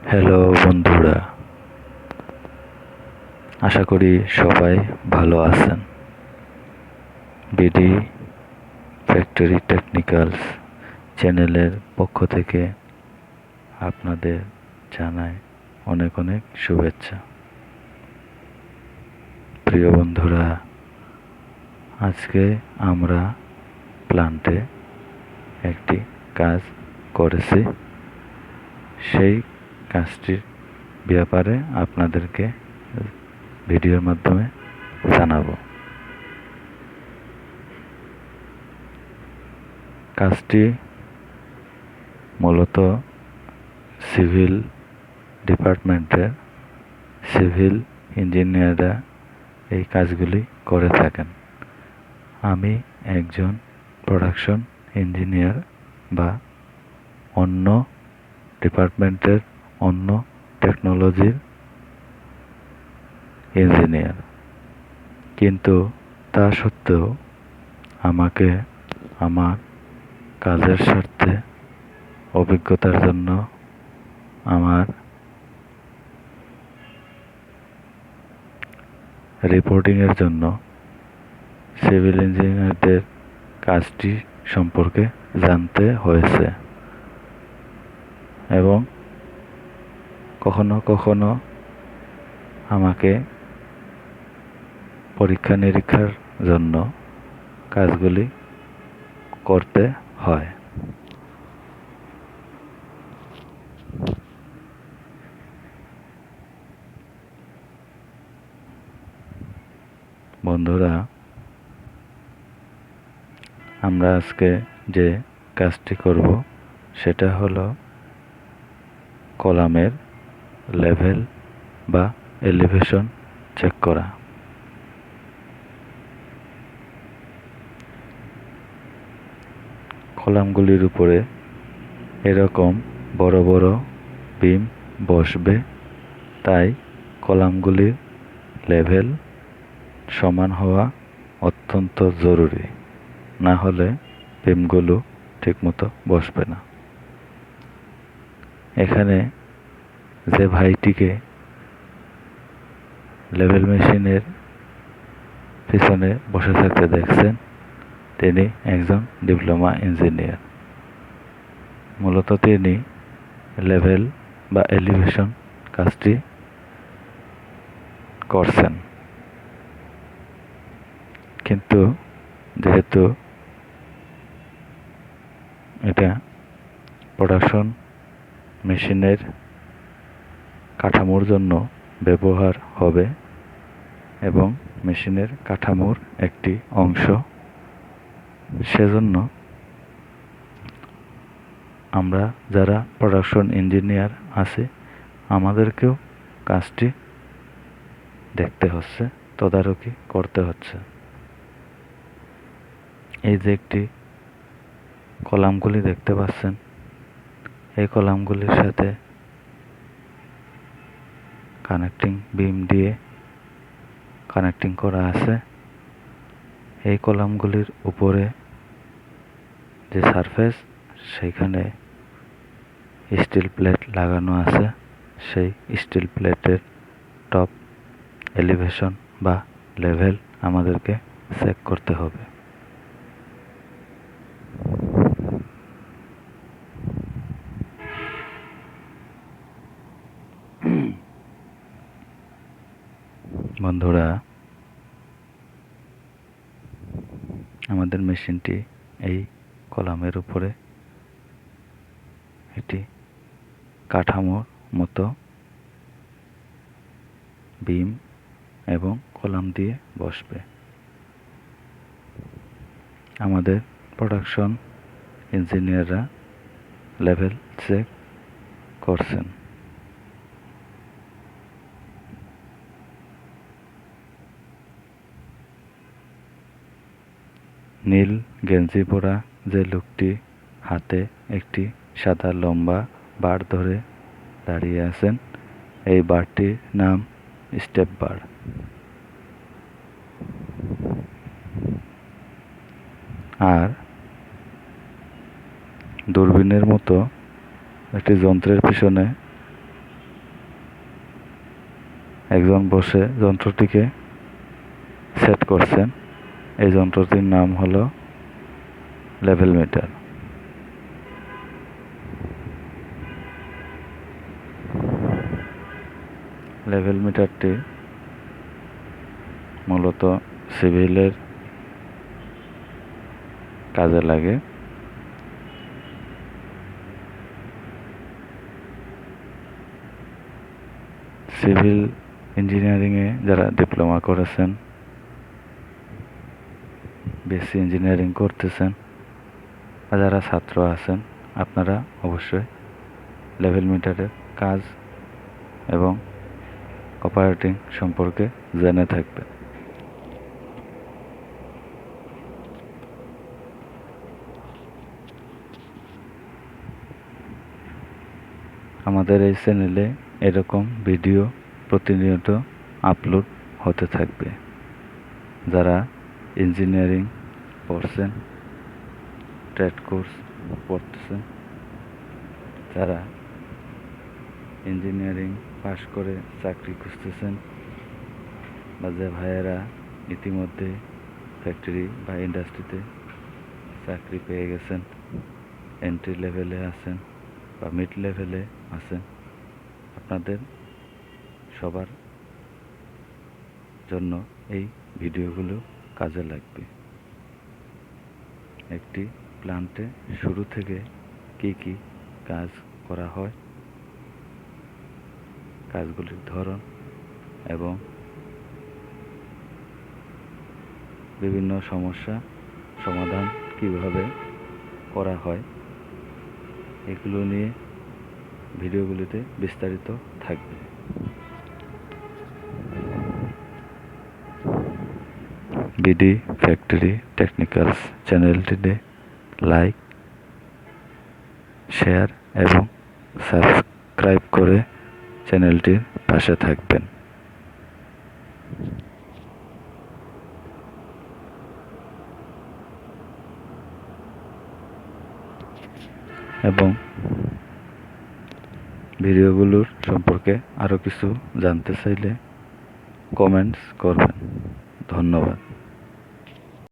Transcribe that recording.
Hello বন্ধুরা, আশা করি সবাই ভালো আছেন। বিডি ফ্যাক্টরি টেকনিক্যালস চ্যানেলের পক্ষ থেকে আপনাদের জানাই অনেক অনেক শুভেচ্ছা। প্রিয় বন্ধুরা, আজকে আমরা প্ল্যান্টে একটি কাজ করেছি। সেই কাজটির ব্যাপারে আপনাদেরকে ভিডিওর মাধ্যমে জানাবো। কাজটি মূলত সিভিল ডিপার্টমেন্টের সিভিল ইঞ্জিনিয়াররা এই কাজগুলি করে থাকেন। আমি একজন প্রোডাকশন ইঞ্জিনিয়ার বা অন্য ডিপার্টমেন্টের অন্য টেকনোলজির ইঞ্জিনিয়ার, কিন্তু তা সত্ত্বেও আমাকে আমার কাজের স্বার্থে অভিজ্ঞতার জন্য আমার রিপোর্টিংয়ের জন্য সিভিল ইঞ্জিনিয়ারদের কাজটি সম্পর্কে জানতে হয়েছে এবং কখনো কখনো আমাকে পরীক্ষা নিরীক্ষার জন্য কাজগুলি করতে হয়। বন্ধুরা, আমরা আজকে যে কাজটি করব সেটা হলো কলামের লেভেল বা এলিভেশন চেক করা। কলামগুলির উপরে এরকম বড় বড় বিম বসবে, তাই কলামগুলির লেভেল সমান হওয়া অত্যন্ত জরুরি, না হলে বিমগুলো ঠিকমতো বসবে না। এখানে যে ভাইটিকে লেভেল মেশিনের পিছনে বসে থাকতে দেখছেন, তিনি একজন ডিপ্লোমা ইঞ্জিনিয়ার। মূলত তিনি লেভেল বা এলিভেশন কাজটি করছেন, কিন্তু যেহেতু এটা প্রোডাকশন মেশিনের কাঠামোর জন্য ব্যবহার হবে এবং মেশিনের কাঠামোর একটি অংশ, সেজন্য আমরা যারা প্রোডাকশন ইঞ্জিনিয়ার আছি আমাদেরকেও কাজটি দেখতে হচ্ছে, তদারকি করতে হচ্ছে। এই যে একটি কলামগুলি দেখতে পাচ্ছেন, এই কলামগুলির সাথে কানেক্টিং বিম দিয়ে কানেক্টিং করা আছে। এই কলামগুলির উপরে যে সারফেস, সেখানে স্টিল প্লেট লাগানো আছে। সেই স্টিল প্লেটের টপ এলিভেশন বা লেভেল আমাদেরকে চেক করতে হবে। বন্ধুরা, আমাদের মেশিনটি এই কলামের উপরে এটি কাঠামোর মতো বিম এবং কলাম দিয়ে বসবে। আমাদের প্রোডাকশন ইঞ্জিনিয়াররা লেভেল চেক করছেন। নীল গেঞ্জি পরা যে লোকটি হাতে একটি সাদা লম্বা বার ধরে দাঁড়িয়ে আছেন, এই বারটির নাম স্টেপ বার। আর দূরবীনের মতো একটি যন্ত্রের পিছনে একজন বসে যন্ত্রটিকে সেট করছেন। এই যন্ত্রটির নাম হলো লেভেল মিটার। লেভেল মিটারটি মূলত সিভিলের কাজে লাগে। সিভিল ইঞ্জিনিয়ারিংয়ে যারা ডিপ্লোমা করেছেন, বিএসসি ইঞ্জিনিয়ারিং করতেছেন বা যারা ছাত্র আছেন, আপনারা অবশ্যই লেভেল মিটারের কাজ এবং অপারেটিং সম্পর্কে জেনে থাকবেন। আমাদের এই চ্যানেলে এরকম ভিডিও প্রতিনিয়ত আপলোড হতে থাকবে। যারা ইঞ্জিনিয়ারিং পড়ছেন, ট্রেড কোর্স পড়তেছেন, যারা ইঞ্জিনিয়ারিং পাশ করে চাকরি খুঁজতেছেন, বা যে ভাইয়েরা ইতিমধ্যে ফ্যাক্টরি বা ইন্ডাস্ট্রিতে চাকরি পেয়ে গেছেন, এন্ট্রি লেভেলে আছেন বা মিড লেভেলে আছেন, আপনাদের সবার জন্য এই ভিডিওগুলো কাজে লাগবে। একটি প্ল্যান্টে শুরু থেকে কি কি কাজ করা হয়, কাজগুলির ধরন এবং বিভিন্ন সমস্যা সমাধান কিভাবে করা হয়, এগুলো নিয়ে ভিডিওগুলিতে বিস্তারিত থাকবে। বিডি ফ্যাক্টরি টেকনিক্যালস চ্যানেলটিতে লাইক, শেয়ার এবং সাবস্ক্রাইব করে চ্যানেলটির পাশে থাকবেন। এবং ভিডিওগুলোর সম্পর্কে আরও কিছু জানতে চাইলে কমেন্টস করবেন। ধন্যবাদ।